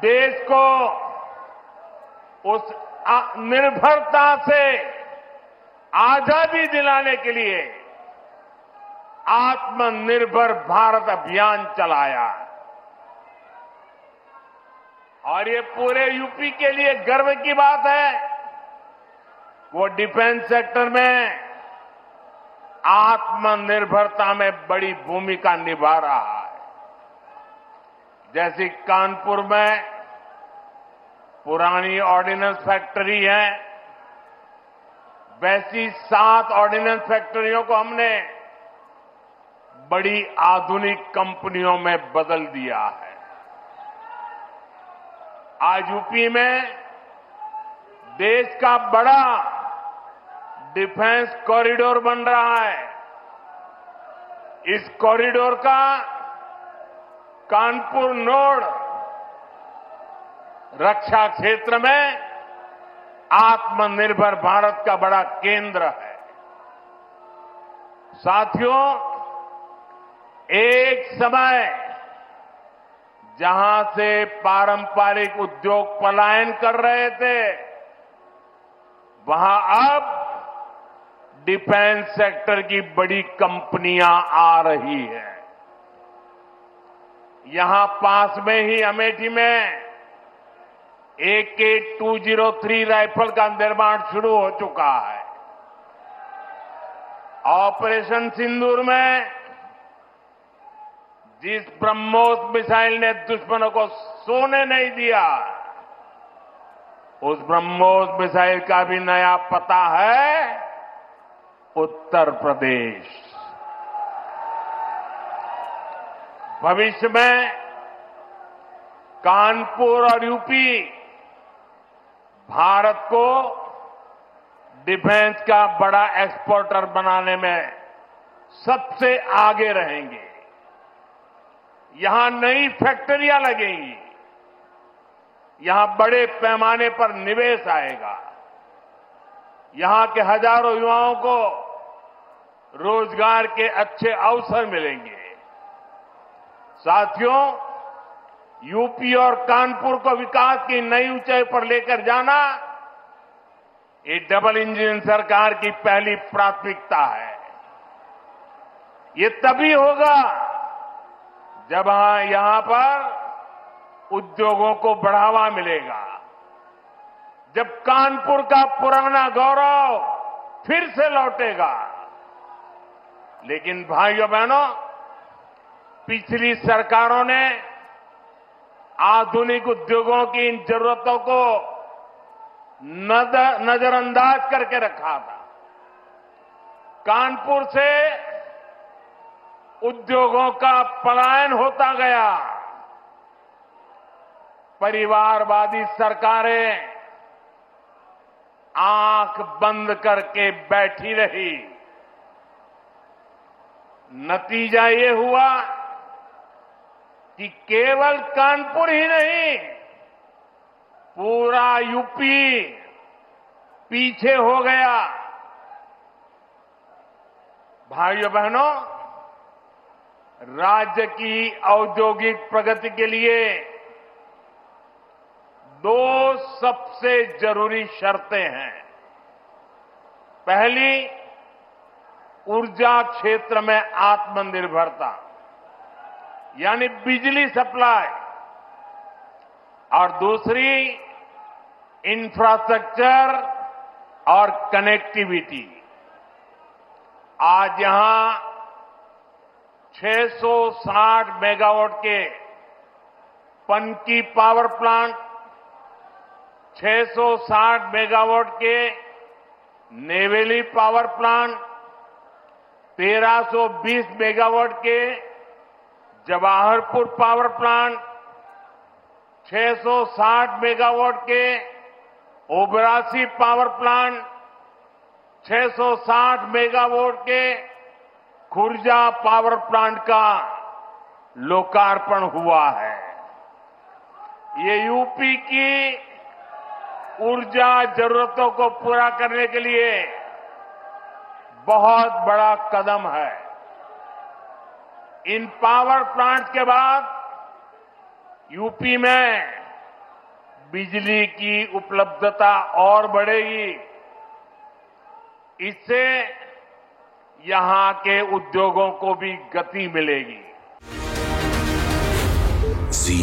देश को उस निर्भरता से आजादी दिलाने के लिए आत्मनिर्भर भारत अभियान चलाया और ये पूरे यूपी के लिए गर्व की बात है। वो डिफेंस सेक्टर में आत्मनिर्भरता में बड़ी भूमिका निभा रहा है। जैसे कानपुर में पुरानी ऑर्डिनेंस फैक्ट्री है, वैसी 7 ऑर्डिनेंस फैक्ट्रियों को हमने बड़ी आधुनिक कंपनियों में बदल दिया है। आज यूपी में देश का बड़ा डिफेंस कॉरिडोर बन रहा है। इस कॉरिडोर का कानपुर नोड रक्षा क्षेत्र में आत्मनिर्भर भारत का बड़ा केंद्र है। साथियों, एक समय जहां से पारंपरिक उद्योग पलायन कर रहे थे, वहां अब डिफेंस सेक्टर की बड़ी कंपनियां आ रही हैं। यहां पास में ही अमेठी में AK-203 राइफल का निर्माण शुरू हो चुका है। ऑपरेशन सिंदूर में जिस ब्रह्मोस मिसाइल ने दुश्मनों को सोने नहीं दिया, उस ब्रह्मोस मिसाइल का भी नया पता है उत्तर प्रदेश। भविष्य में कानपुर और यूपी भारत को डिफेंस का बड़ा एक्सपोर्टर बनाने में सबसे आगे रहेंगे। यहां नई फैक्ट्रियां लगेंगी, यहां बड़े पैमाने पर निवेश आएगा, यहां के हजारों युवाओं को रोजगार के अच्छे अवसर मिलेंगे। साथियों, यूपी और कानपुर को विकास की नई ऊंचाई पर लेकर जाना ये डबल इंजन सरकार की पहली प्राथमिकता है। ये तभी होगा जब यहां पर उद्योगों को बढ़ावा मिलेगा, जब कानपुर का पुराना गौरव फिर से लौटेगा। लेकिन भाइयों बहनों, पिछली सरकारों ने आधुनिक उद्योगों की इन जरूरतों को नजरअंदाज करके रखा था। कानपुर से उद्योगों का पलायन होता गया। परिवारवादी सरकारें आंख बंद करके बैठी रही। नतीजा ये हुआ कि केवल कानपुर ही नहीं, पूरा यूपी पीछे हो गया। भाइयों बहनों, राज्य की औद्योगिक प्रगति के लिए 2 सबसे जरूरी शर्तें हैं। पहली, ऊर्जा क्षेत्र में आत्मनिर्भरता, यानी बिजली सप्लाई, और दूसरी इंफ्रास्ट्रक्चर और कनेक्टिविटी। आज यहां 660 मेगावाट के पनकी पावर प्लांट, 660 मेगावाट के नेवेली पावर प्लांट, 1320 मेगावाट के जवाहरपुर पावर प्लांट, 660 मेगावाट के ओबरासी पावर प्लांट, 660 मेगावाट के खुर्जा पावर प्लांट का लोकार्पण हुआ है। ये यूपी की ऊर्जा जरूरतों को पूरा करने के लिए बहुत बड़ा कदम है। इन पावर प्लांट के बाद यूपी में बिजली की उपलब्धता और बढ़ेगी। इससे यहां के उद्योगों को भी गति मिलेगी। जी